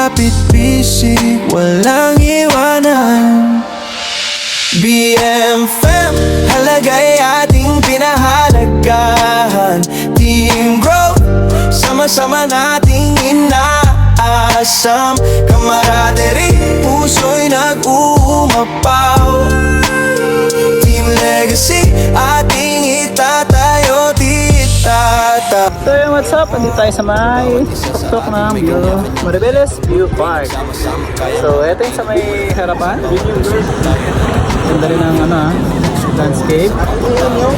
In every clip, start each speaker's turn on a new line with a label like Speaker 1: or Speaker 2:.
Speaker 1: kapit bisig, walang iwanan. BMFM, halaga'y ating pinahalagahan. Team Growth, sama-sama nating inaasam. Camaraderie, puso'y nag-uumapaw. Team Legacy, ating itatayo, titata.
Speaker 2: So yung what's up, andito tayo sa may tuktok ng Maribeles View Park. So ito yung sa may harapan. Ganda rin ang landscape.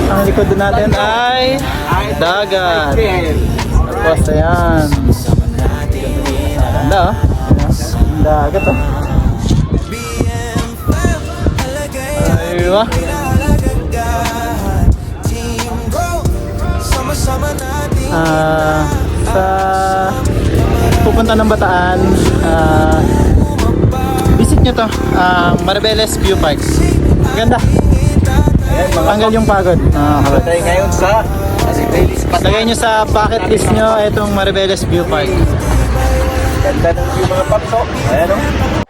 Speaker 2: Ang likod din natin ay dagat. Tapos ayan, ganda oh. Dagat oh. Aywa. Sa pupunta ng Bataan, visit nyo to, Maribeles View Park. Ganda. Tanggal yung pagod.
Speaker 3: Tayo ngayon sa
Speaker 2: Lagay nyo sa bucket list nyo itong Maribeles View Park.
Speaker 3: ganda ng view mga papso. Ayan o.